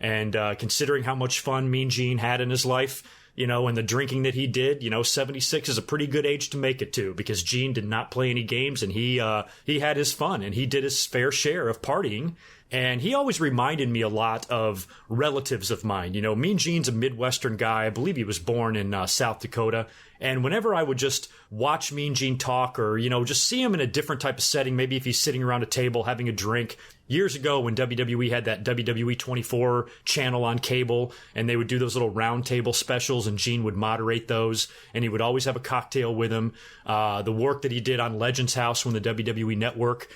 And considering how much fun Mean Gene had in his life, and the drinking that he did, 76 is a pretty good age to make it to, because Gene did not play any games, and he had his fun, and he did his fair share of partying. And he always reminded me a lot of relatives of mine. Mean Gene's a Midwestern guy. I believe he was born in South Dakota. And whenever I would just watch Mean Gene talk, or, just see him in a different type of setting, maybe if he's sitting around a table having a drink. Years ago, when WWE had that WWE 24 channel on cable, and they would do those little round table specials, and Gene would moderate those, and he would always have a cocktail with him. The work that he did on Legends House when the WWE Network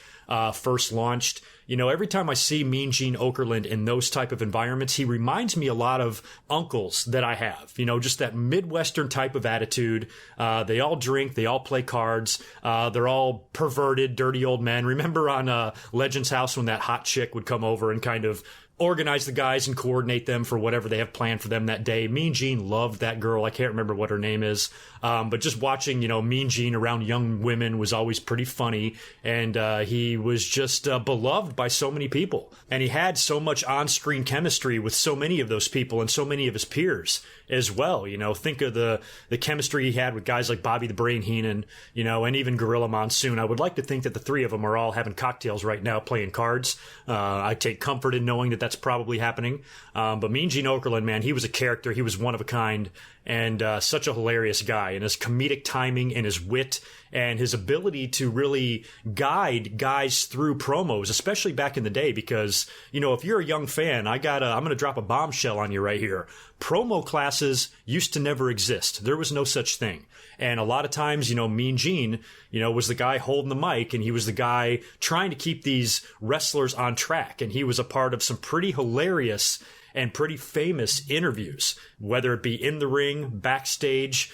first launched. Every time I see Mean Gene Okerlund in those type of environments, he reminds me a lot of uncles that I have. Just that Midwestern type of attitude. They all drink, they all play cards, they're all perverted, dirty old men. Remember on Legends House when that hot chick would come over and kind of organize the guys and coordinate them for whatever they have planned for them that day? Mean Gene loved that girl. I can't remember what her name is. But just watching, Mean Gene around young women was always pretty funny. And he was just beloved by so many people. And he had so much on-screen chemistry with so many of those people and so many of his peers as well. Think of the chemistry he had with guys like Bobby the Brain Heenan, and even Gorilla Monsoon. I would like to think that the three of them are all having cocktails right now playing cards. I take comfort in knowing that that's probably happening. But Mean Gene Okerlund, man, he was a character. He was one of a kind, and such a hilarious guy. And his comedic timing and his wit and his ability to really guide guys through promos, especially back in the day, because, if you're a young fan, I'm going to drop a bombshell on you right here. Promo classes used to never exist. There was no such thing. And a lot of times, Mean Gene, was the guy holding the mic, and he was the guy trying to keep these wrestlers on track. And he was a part of some pretty hilarious and pretty famous interviews, whether it be in the ring, backstage.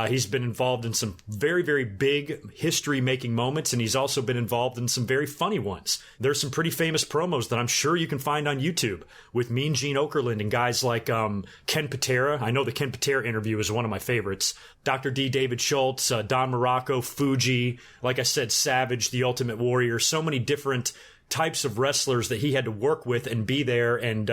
He's been involved in some very, very big history-making moments, and he's also been involved in some very funny ones. There's some pretty famous promos that I'm sure you can find on YouTube with Mean Gene Okerlund and guys like Ken Patera. I know the Ken Patera interview is one of my favorites. Dr. D. David Schultz, Don Morocco, Fuji, like I said, Savage, The Ultimate Warrior, so many different types of wrestlers that he had to work with and be there and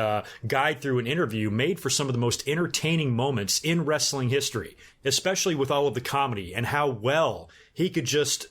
guide through an interview, made for some of the most entertaining moments in wrestling history, especially with all of the comedy and how well he could just,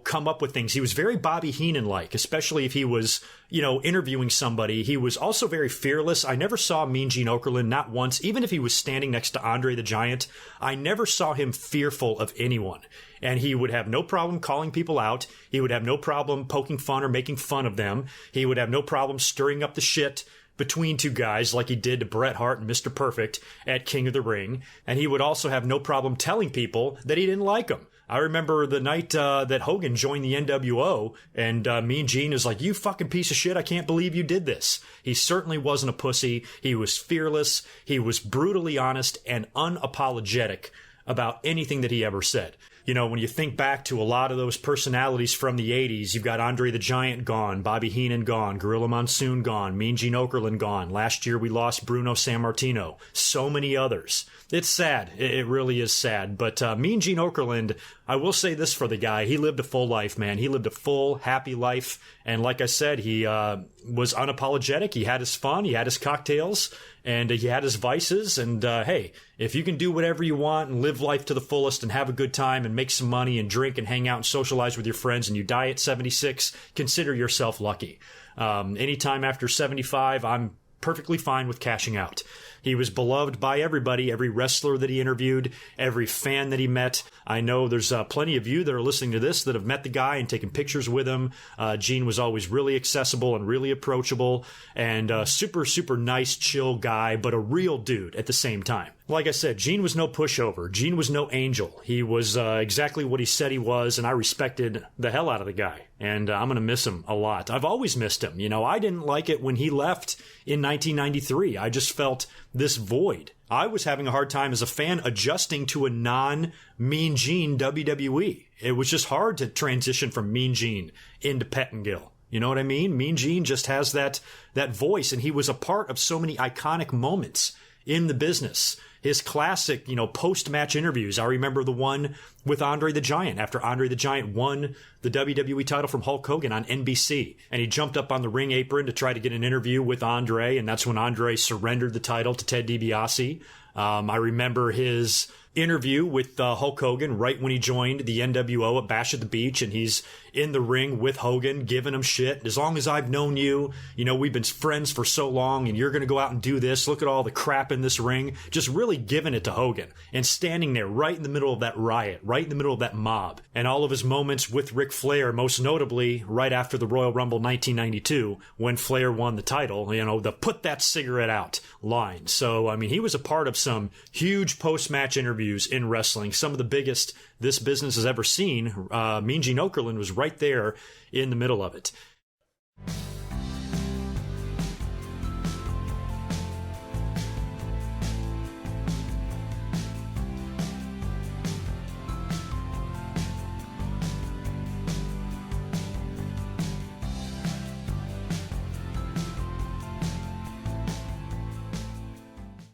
come up with things. He was very Bobby Heenan-like, especially if he was, interviewing somebody. He was also very fearless. I never saw Mean Gene Okerlund, not once, even if he was standing next to Andre the Giant, I never saw him fearful of anyone. And he would have no problem calling people out. He would have no problem poking fun or making fun of them. He would have no problem stirring up the shit between two guys like he did to Bret Hart and Mr. Perfect at King of the Ring. And he would also have no problem telling people that he didn't like them. I remember the night that Hogan joined the NWO, and Mean Gene is like, "You fucking piece of shit, I can't believe you did this." He certainly wasn't a pussy. He was fearless. He was brutally honest and unapologetic about anything that he ever said. When you think back to a lot of those personalities from the 80s, you've got Andre the Giant gone, Bobby Heenan gone, Gorilla Monsoon gone, Mean Gene Okerlund gone. Last year we lost Bruno Sammartino. So many others. It's sad. It really is sad. But Mean Gene Okerlund, I will say this for the guy. He lived a full life, man. He lived a full, happy life. And like I said, he was unapologetic. He had his fun. He had his cocktails. And he had his vices. And hey, if you can do whatever you want and live life to the fullest and have a good time and make some money and drink and hang out and socialize with your friends, and you die at 76, consider yourself lucky. Anytime after 75, I'm perfectly fine with cashing out. He was beloved by everybody, every wrestler that he interviewed, every fan that he met. I know there's plenty of you that are listening to this that have met the guy and taken pictures with him. Gene was always really accessible and really approachable, and super, super nice, chill guy, but a real dude at the same time. Like I said, Gene was no pushover. Gene was no angel. He was exactly what he said he was, and I respected the hell out of the guy. And I'm going to miss him a lot. I've always missed him. I didn't like it when he left in 1993. I just felt this void. I was having a hard time as a fan adjusting to a non-Mean Gene WWE. It was just hard to transition from Mean Gene into Pettingill. You know what I mean? Mean Gene just has that voice, and he was a part of so many iconic moments in the business. His classic, post-match interviews. I remember the one with Andre the Giant after Andre the Giant won the WWE title from Hulk Hogan on NBC. And he jumped up on the ring apron to try to get an interview with Andre, and that's when Andre surrendered the title to Ted DiBiase. I remember his interview with Hulk Hogan right when he joined the NWO at Bash at the Beach, and he's in the ring with Hogan giving him shit. As long as I've known you, we've been friends for so long, and you're going to go out and do this. Look at all the crap in this ring. Just really giving it to Hogan and standing there right in the middle of that riot, right in the middle of that mob. And all of his moments with Ric Flair, most notably right after the Royal Rumble 1992 when Flair won the title, the "put that cigarette out" line. So, he was a part of some huge post-match interviews in wrestling, some of the biggest this business has ever seen. Mean Gene Okerlund was right there in the middle of it.